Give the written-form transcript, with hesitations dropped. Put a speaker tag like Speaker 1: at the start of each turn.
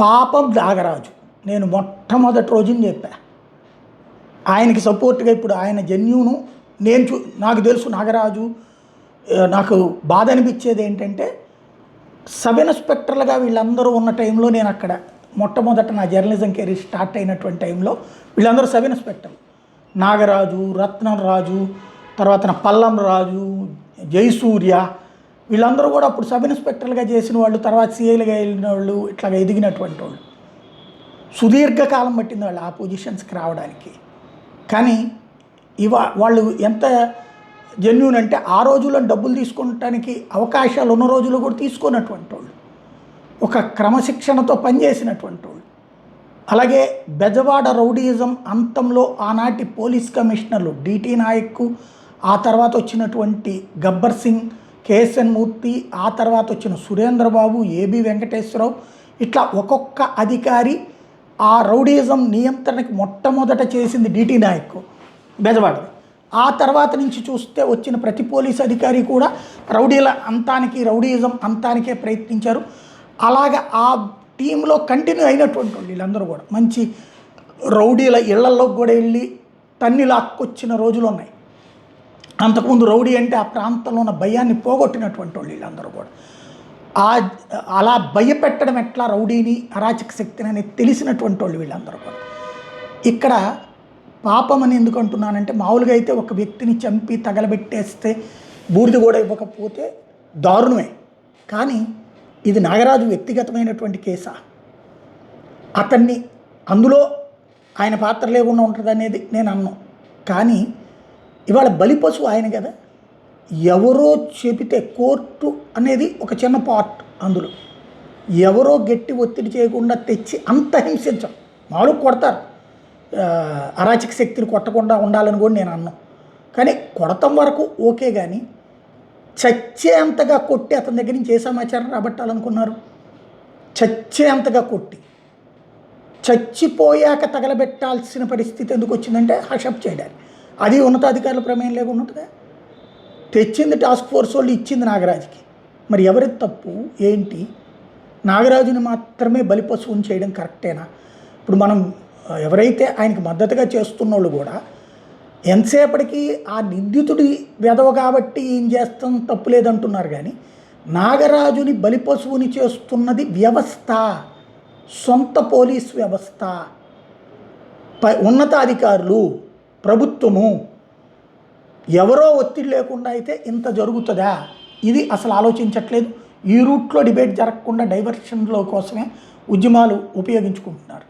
Speaker 1: పాపం నాగరాజు. నేను మొట్టమొదటి రోజున చెప్పా, ఆయనకి సపోర్ట్గా ఇప్పుడు ఆయన జెన్యూను. నాకు తెలుసు నాగరాజు. నాకు బాధ అనిపించేది ఏంటంటే, సబ్ ఇన్స్పెక్టర్లుగా వీళ్ళందరూ ఉన్న టైంలో నేను అక్కడ మొట్టమొదట నా జర్నలిజం కెరీర్ స్టార్ట్ అయినటువంటి టైంలో వీళ్ళందరూ సబ్ ఇన్స్పెక్టర్లు. నాగరాజు, రత్నం రాజు, తర్వాత పల్లం రాజు, జయసూర్య, వీళ్ళందరూ కూడా అప్పుడు సబ్ ఇన్స్పెక్టర్లుగా చేసిన వాళ్ళు, తర్వాత సీఐలుగా వెళ్ళిన వాళ్ళు, ఇట్లాగా ఎదిగినటువంటి వాళ్ళు. సుదీర్ఘకాలం పట్టింది వాళ్ళు ఆ పొజిషన్స్కి రావడానికి. కానీ వాళ్ళు ఎంత జెన్యూన్ అంటే, ఆ రోజుల్లో డబ్బులు తీసుకోవటానికి అవకాశాలు ఉన్న రోజుల్లో కూడా తీసుకున్నటువంటి వాళ్ళు, ఒక క్రమశిక్షణతో పనిచేసినటువంటి వాళ్ళు. అలాగే బెజవాడ రౌడీయిజం అంతంలో ఆనాటి పోలీస్ కమిషనర్లు డిటి నాయక్, ఆ తర్వాత వచ్చినటువంటి గబ్బర్ సింగ్, కేఎస్ఎన్ మూర్తి, ఆ తర్వాత వచ్చిన సురేంద్రబాబు, ఏబి వెంకటేశ్వరరావు, ఇట్లా ఒక్కొక్క అధికారి ఆ రౌడీయిజం నియంత్రణకి మొట్టమొదట చేసింది డిటి నాయక్ బెజవాడ. ఆ తర్వాత నుంచి చూస్తే వచ్చిన ప్రతి పోలీస్ అధికారి కూడా రౌడీయిజం అంతానికే ప్రయత్నించారు. అలాగా ఆ టీంలో కంటిన్యూ అయినటువంటి వాళ్ళు వీళ్ళందరూ కూడా మంచి రౌడీల ఇళ్లలోకి కూడా వెళ్ళి తన్ని లాక్కొచ్చిన రోజులు ఉన్నాయి. అంతకుముందు రౌడీ అంటే ఆ ప్రాంతంలో ఉన్న భయాన్ని పోగొట్టినటువంటి వాళ్ళు వీళ్ళందరూ కూడా. అలా భయపెట్టడం ఎట్లా రౌడీని, అరాచక శక్తిని అనేది తెలిసినటువంటి వాళ్ళు వీళ్ళందరూ కూడా. ఇక్కడ పాపం అని ఎందుకు అంటున్నానంటే, మామూలుగా అయితే ఒక వ్యక్తిని చంపి తగలబెట్టేస్తే బూడిద కూడా ఇవ్వకపోతే దారుణమే. కానీ ఇది నాగరాజు వ్యక్తిగతమైనటువంటి కేసా? అతన్ని అందులో ఆయన పాత్ర లేకుండా ఉంటుంది అనేది నేను అన్నాను. కానీ ఇవాళ బలిపశువు ఆయన కదా. ఎవరో చెబితే కోర్టు అనేది ఒక చిన్న పార్ట్, అందులో ఎవరో గట్టి ఒత్తిడి చేయకుండా తెచ్చి అంత హింసించం. మామూలుగా కొడతారు, అరాచక శక్తిని కొట్టకుండా ఉండాలని కూడా నేను అన్నాను. కానీ కొడతాం వరకు ఓకే, కానీ చచ్చేంతగా కొట్టి అతని దగ్గర నుంచి ఏ సమాచారం రాబట్టాలనుకున్నారు? చచ్చేంతగా కొట్టి చచ్చిపోయాక తగలబెట్టాల్సిన పరిస్థితి ఎందుకు వచ్చిందంటే హషప్ చేయడానికి. అది ఉన్నతాధికారుల ప్రమేయం లేకుండా ఉంటుందా? తెచ్చింది టాస్క్ ఫోర్స్ వాళ్ళు, ఇచ్చింది నాగరాజుకి. మరి ఎవరి తప్పు ఏంటి? నాగరాజుని మాత్రమే బలిపశువుని చేయడం కరెక్టేనా? ఇప్పుడు మనం ఎవరైతే ఆయనకి మద్దతుగా చేస్తున్న వాళ్ళు కూడా ఎంతసేపటికి ఆ నిందితుడి వెధవ కాబట్టి ఏం చేస్తాం తప్పు లేదంటున్నారు. కానీ నాగరాజుని బలిపశువుని చేస్తున్నది వ్యవస్థ, సొంత పోలీస్ వ్యవస్థ, ఉన్నతాధికారులు, ప్రభుత్వము. ఎవరో ఒత్తిడి లేకుండా అయితే ఇంత జరుగుతుందా? ఇది అసలు ఆలోచించట్లేదు. ఈ రూట్లో డిబేట్ జరగకుండా డైవర్షన్లో కోసమే ఉద్యమాలు ఉపయోగించుకుంటున్నారు.